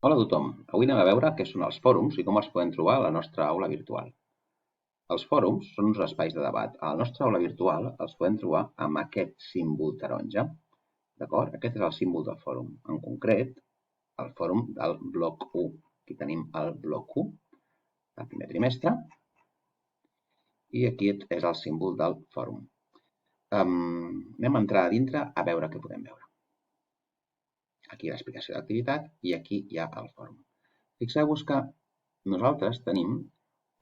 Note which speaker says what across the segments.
Speaker 1: Hola a tothom, avui anem a veure què són els fòrums i com els podem trobar a la nostra aula virtual. Els fòrums són uns espais de debat. A la nostra aula virtual els podem trobar amb aquest símbol taronja. D'acord? Aquest és el símbol del fòrum. En concret, el fòrum del bloc 1. Aquí tenim el bloc 1, del primer trimestre, i aquí és el símbol del fòrum. Anem a entrar a dintre a veure què podem veure. Aquí l'explicació d'activitat i aquí hi ha el fòrum. Fixeu-vos que nosaltres tenim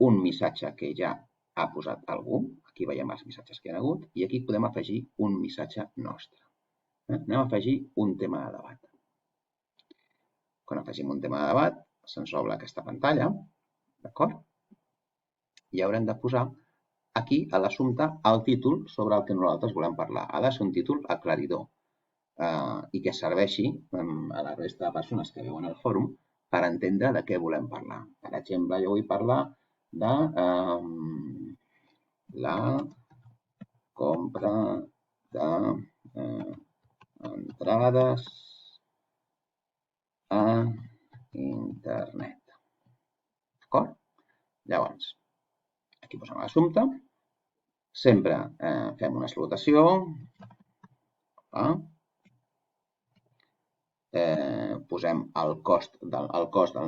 Speaker 1: un missatge que ja ha posat algú, aquí veiem els missatges que hi ha hagut, i aquí podem afegir un missatge nostre. Anem a afegir un tema de debat. Quan afegim un tema de debat, se'ns obre aquesta pantalla, d'acord? I haurem de posar aquí a l'assumpte el títol sobre el que nosaltres volem parlar. Ha de ser un títol aclaridor i que serveixi a la resta de persones que veuen el fòrum per entendre de què volem parlar. Per exemple, jo vull parlar de la compra d'entrades a internet. D'acord? Llavors, aquí posem l'assumpte. Sempre fem una salutació. Posem el cost del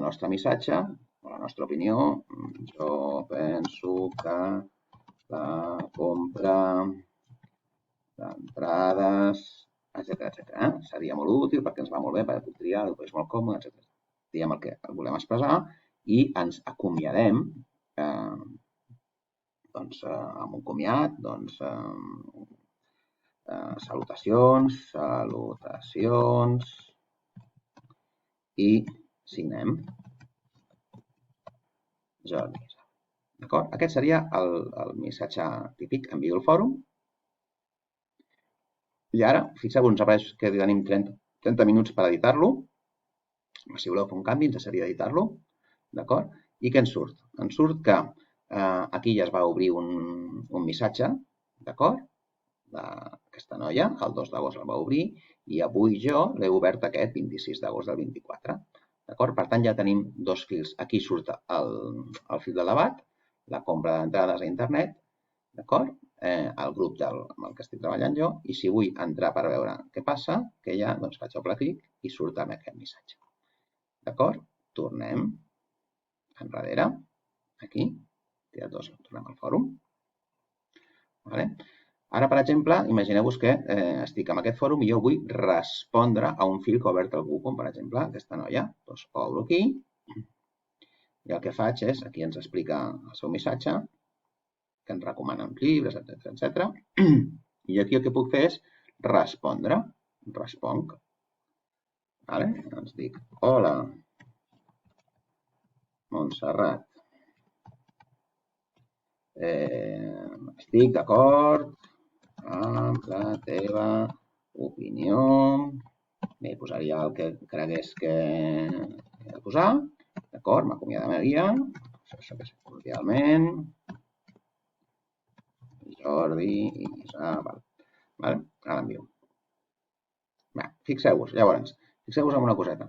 Speaker 1: nostre missatge, la nostra opinió. Jo penso que la compra d'entrades, etc. Seria molt útil perquè ens va molt bé, perquè puc triar, és molt còmode, etc. Diem el que volem expressar i ens acomiadem amb un comiat, salutacions i signem Jordi. D'acord? Aquest seria el missatge típic. Envio el fòrum. I ara, fixeu-vos, ens apareix que tenim 30 minuts per editar-lo. Si voleu fer un canvi, ens seria editar-lo. D'acord? I què ens surt? Ens surt que aquí ja es va obrir un missatge, d'acord? D'aquesta noia, el 2 d'agost el va obrir, i avui jo l'he obert aquest 26 d'agost del 24. D'acord? Per tant, ja tenim dos fils. Aquí surt el fil de debat, la compra d'entrades a internet, d'acord? El grup amb el que estic treballant jo, i si vull entrar per veure què passa, que ja faig doble clic i surt amb aquest missatge. D'acord? Tornem enrere, aquí, tornem al fòrum. Ara, per exemple, imagineu-vos que estic en aquest fòrum i jo vull respondre a un fil que ha obert algú, com per exemple aquesta noia. Doncs obro aquí i el que faig és, aquí ens explica el seu missatge, que ens recomana uns llibres, etc. I aquí el que puc fer és respondre. Responc. Doncs dic, hola, Montserrat. Estic d'acord amb la teva opinió. Bé, posaria el que cregués que he de posar. D'acord? M'acomiadaria. Això que és cordialment. Jordi i Isabel. Ara l'envio. Fixeu-vos, llavors, fixeu-vos en una coseta.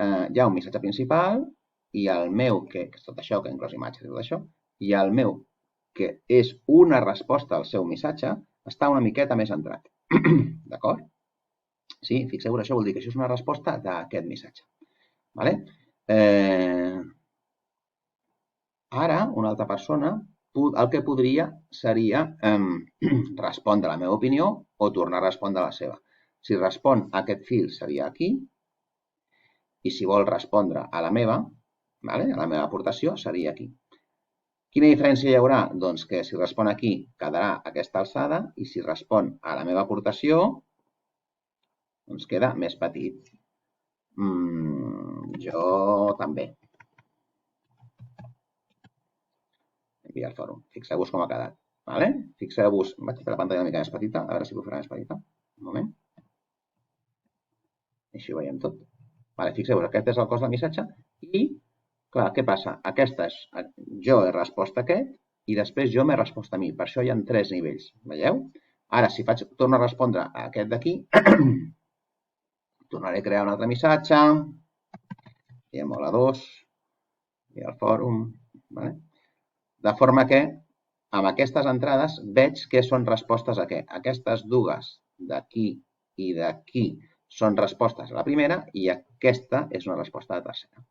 Speaker 1: Hi ha un missatge principal i el meu, que és tot això, que inclòs imatges i tot això, i el meu, que és una resposta al seu missatge, està una miqueta més entrat. D'acord? Sí, fixeu-vos, això vol dir que això és una resposta d'aquest missatge. Ara, una altra persona, el que podria seria respondre a la meva opinió o tornar a respondre a la seva. Si respon a aquest fil seria aquí i si vol respondre a la meva aportació seria aquí. Quina diferència hi haurà? Doncs que si respon aquí quedarà a aquesta alçada i si respon a la meva aportació doncs queda més petit. Jo també. Enviar al fòrum. Fixeu-vos com ha quedat. Fixeu-vos, vaig fer la pantalla una mica més petita, a veure si puc fer més petita. Un moment. Així ho veiem tot. Fixeu-vos, aquest és el cos del missatge i, clar, què passa? Jo he respost a aquest i després jo m'he respost a mi. Per això hi ha 3 nivells. Veieu? Ara, si torno a respondre a aquest d'aquí, tornaré a crear un altre missatge hi ha hola 2, hi ha el fòrum, de forma que amb aquestes entrades veig què són respostes a què. Aquestes dues d'aquí i d'aquí són respostes a la primera i aquesta és una resposta a la tercera.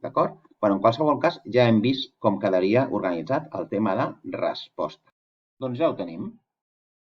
Speaker 1: D'acord? En qualsevol cas, ja hem vist com quedaria organitzat el tema de resposta. Doncs ja ho tenim.